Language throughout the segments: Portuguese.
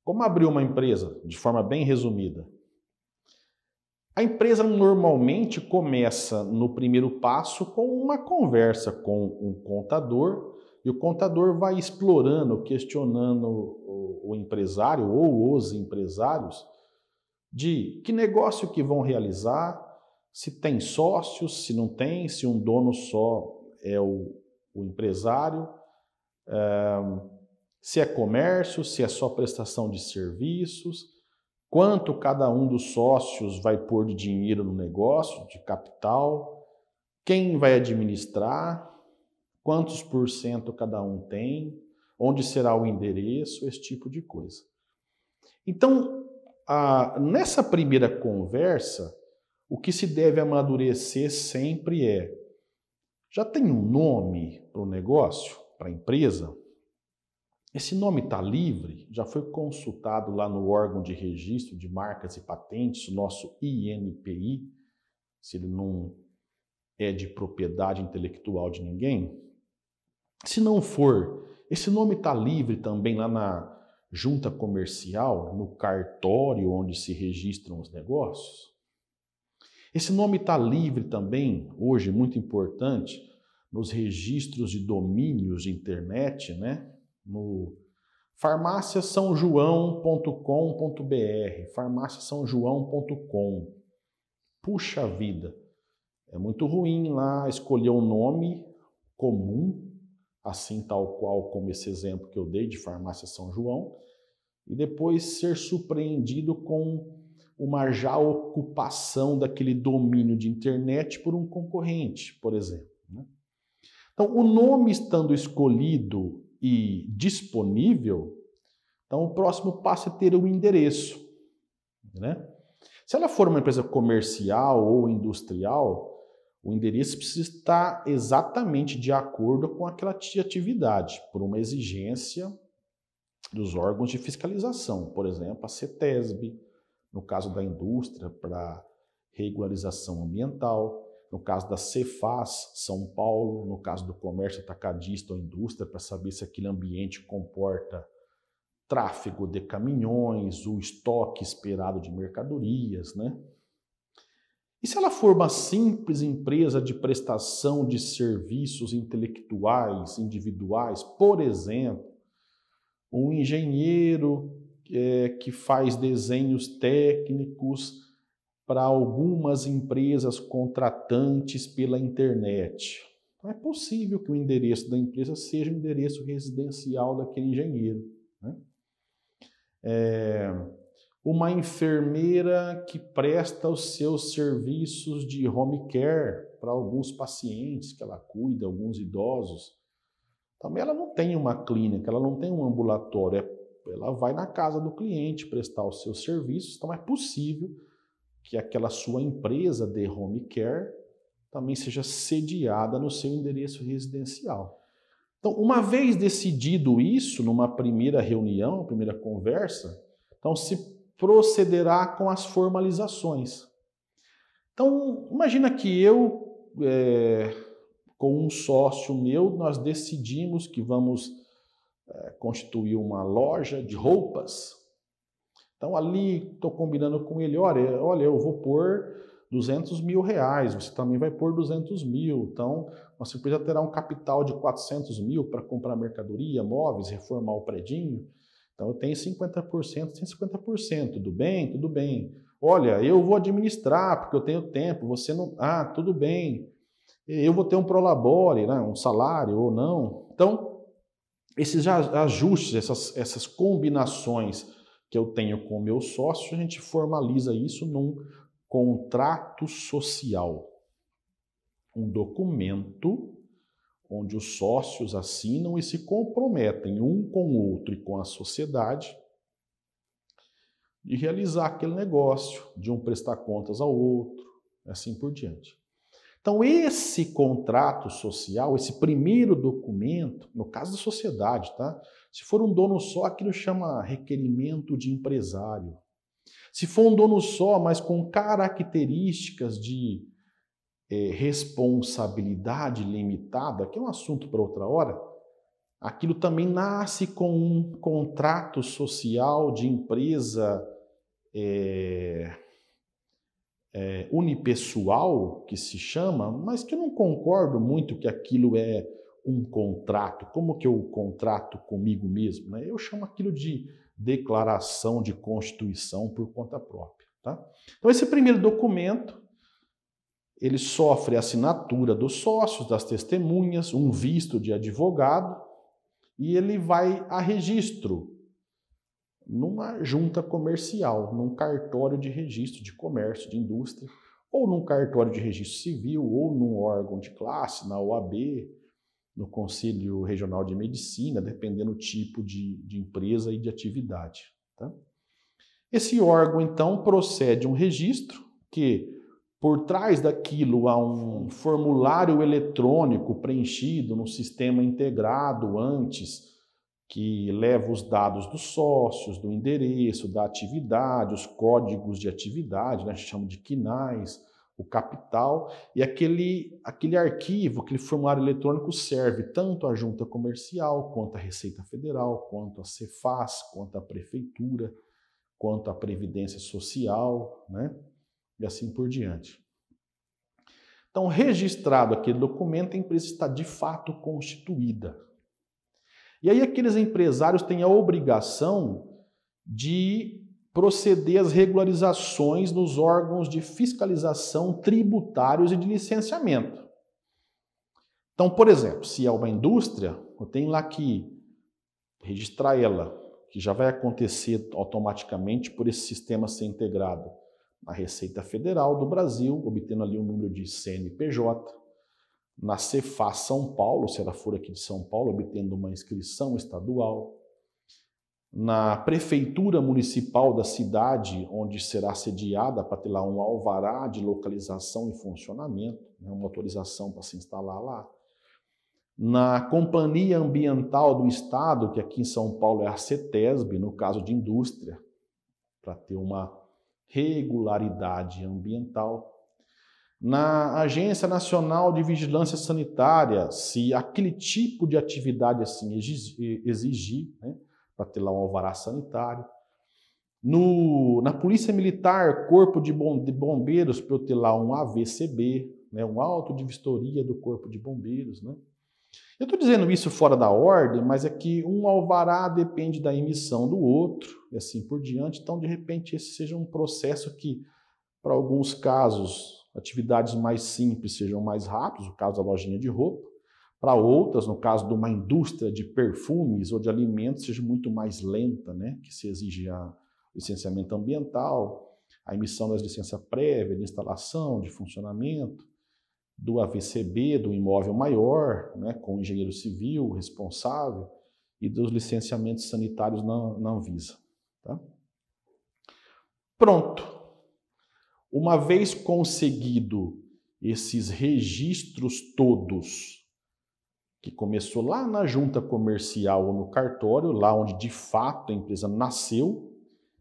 Como abrir uma empresa? De forma bem resumida. A empresa normalmente começa no primeiro passo com uma conversa com um contador, e o contador vai explorando, questionando o empresário ou os empresários de que negócio que vão realizar, se tem sócios, se não tem, se um dono só é o empresário, se é comércio, se é só prestação de serviços, quanto cada um dos sócios vai pôr de dinheiro no negócio, de capital, quem vai administrar, quantos por cento cada um tem, onde será o endereço, esse tipo de coisa. Então, nessa primeira conversa, o que se deve amadurecer sempre é: já tem um nome para o negócio, para a empresa? Esse nome está livre? Já foi consultado lá no órgão de registro de marcas e patentes, o nosso INPI, se ele não é de propriedade intelectual de ninguém? Se não for, esse nome está livre também lá na junta comercial, no cartório onde se registram os negócios? Esse nome está livre também, hoje muito importante, nos registros de domínios de internet, né? No farmáciasaojoão.com.br, farmáciasaojoão.com. Puxa vida, é muito ruim lá escolher um nome comum, assim tal qual como esse exemplo que eu dei de Farmácia São João, e depois ser surpreendido com uma já ocupação daquele domínio de internet por um concorrente, por exemplo. Então, o nome estando escolhido e disponível, então o próximo passo é ter o endereço, né? Se ela for uma empresa comercial ou industrial, o endereço precisa estar exatamente de acordo com aquela atividade, por uma exigência dos órgãos de fiscalização, por exemplo, a CETESB, no caso da indústria, para regularização ambiental, no caso da Cefaz, São Paulo, no caso do comércio atacadista ou indústria, para saber se aquele ambiente comporta tráfego de caminhões, o estoque esperado de mercadorias, né? E se ela for uma simples empresa de prestação de serviços intelectuais, individuais, por exemplo, um engenheiro que faz desenhos técnicos para algumas empresas contratantes pela internet. Então é possível que o endereço da empresa seja o endereço residencial daquele engenheiro, né? Uma enfermeira que presta os seus serviços de home care para alguns pacientes que ela cuida, alguns idosos. Também ela não tem uma clínica, ela não tem um ambulatório, ela vai na casa do cliente prestar os seus serviços, então é possível que aquela sua empresa de home care também seja sediada no seu endereço residencial. Então, uma vez decidido isso, numa primeira reunião, primeira conversa, então se procederá com as formalizações. Então, imagina que eu, com um sócio meu, nós decidimos que vamos constituir uma loja de roupas. Então, ali estou combinando com ele, olha, eu vou pôr 200 mil reais, você também vai pôr 200 mil. Então, nossa empresa terá um capital de 400 mil para comprar mercadoria, móveis, reformar o predinho. Então, eu tenho 50%, tem 50%. Tudo bem? Tudo bem. Olha, eu vou administrar, porque eu tenho tempo, você não... Ah, tudo bem. Eu vou ter um prolabore, né? Um salário ou não. Então, esses ajustes, essas combinações que eu tenho com o meu sócio, a gente formaliza isso num contrato social. Um documento onde os sócios assinam e se comprometem um com o outro e com a sociedade de realizar aquele negócio, de um prestar contas ao outro, assim por diante. Então, esse contrato social, esse primeiro documento, no caso da sociedade, tá? Se for um dono só, aquilo chama requerimento de empresário. Se for um dono só, mas com características de responsabilidade limitada, que é um assunto para outra hora, aquilo também nasce com um contrato social de empresa unipessoal, que se chama, mas que eu não concordo muito que aquilo é um contrato. Como que eu contrato comigo mesmo, né? Eu chamo aquilo de declaração de constituição por conta própria, tá? Então esse primeiro documento, ele sofre a assinatura dos sócios, das testemunhas, um visto de advogado, e ele vai a registro numa junta comercial, num cartório de registro de comércio, de indústria, ou num cartório de registro civil, ou num órgão de classe, na OAB, no Conselho Regional de Medicina, dependendo do tipo de empresa e de atividade. Tá? Esse órgão, então, procede um registro que, por trás daquilo, há um formulário eletrônico preenchido no sistema integrado antes, que leva os dados dos sócios, do endereço, da atividade, os códigos de atividade, né, a gente chama de CNAES, o capital, e aquele arquivo, aquele formulário eletrônico serve tanto à junta comercial, quanto à Receita Federal, quanto à Cefaz, quanto à Prefeitura, quanto à Previdência Social, né, e assim por diante. Então, registrado aquele documento, a empresa está de fato constituída. E aí aqueles empresários têm a obrigação de proceder às regularizações nos órgãos de fiscalização tributários e de licenciamento. Então, por exemplo, se é uma indústria, eu tenho lá que registrar ela, que já vai acontecer automaticamente por esse sistema ser integrado na Receita Federal do Brasil, obtendo ali um número de CNPJ, na Cefaz São Paulo, se ela for aqui de São Paulo, obtendo uma inscrição estadual, na Prefeitura Municipal da cidade, onde será sediada, para ter lá um alvará de localização e funcionamento, né, uma autorização para se instalar lá, na Companhia Ambiental do Estado, que aqui em São Paulo é a CETESB, no caso de indústria, para ter uma regularidade ambiental, na Agência Nacional de Vigilância Sanitária, se aquele tipo de atividade assim exigir, né, para ter lá um alvará sanitário, na Polícia Militar, Corpo de Bombeiros, para eu ter lá um AVCB, né, um auto de vistoria do Corpo de Bombeiros, né. Eu estou dizendo isso fora da ordem, mas é que um alvará depende da emissão do outro, e assim por diante. Então, de repente, esse seja um processo que, para alguns casos, atividades mais simples sejam mais rápidas, no caso da lojinha de roupa. Para outras, no caso de uma indústria de perfumes ou de alimentos, seja muito mais lenta, né? Que se exige o licenciamento ambiental, a emissão das licenças prévias de instalação, de funcionamento, do AVCB, do imóvel maior, né, com o engenheiro civil responsável, e dos licenciamentos sanitários na Anvisa. Tá? Pronto. Uma vez conseguido esses registros todos, que começou lá na junta comercial ou no cartório, lá onde de fato a empresa nasceu,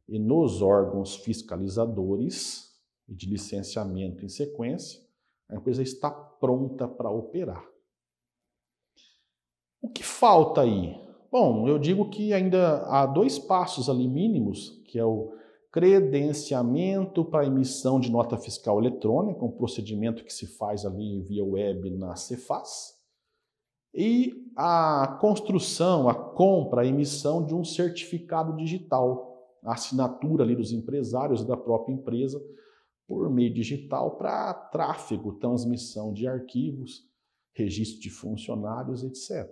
e nos órgãos fiscalizadores e de licenciamento em sequência, a empresa está pronta para operar. O que falta aí? Bom, eu digo que ainda há 2 passos ali mínimos, que é o credenciamento para emissão de nota fiscal eletrônica, um procedimento que se faz ali via web na Cefaz, e a construção, a compra, a emissão de um certificado digital, a assinatura ali dos empresários e da própria empresa, por meio digital para tráfego, transmissão de arquivos, registro de funcionários, etc.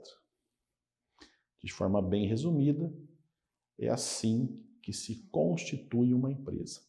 De forma bem resumida, é assim que se constitui uma empresa.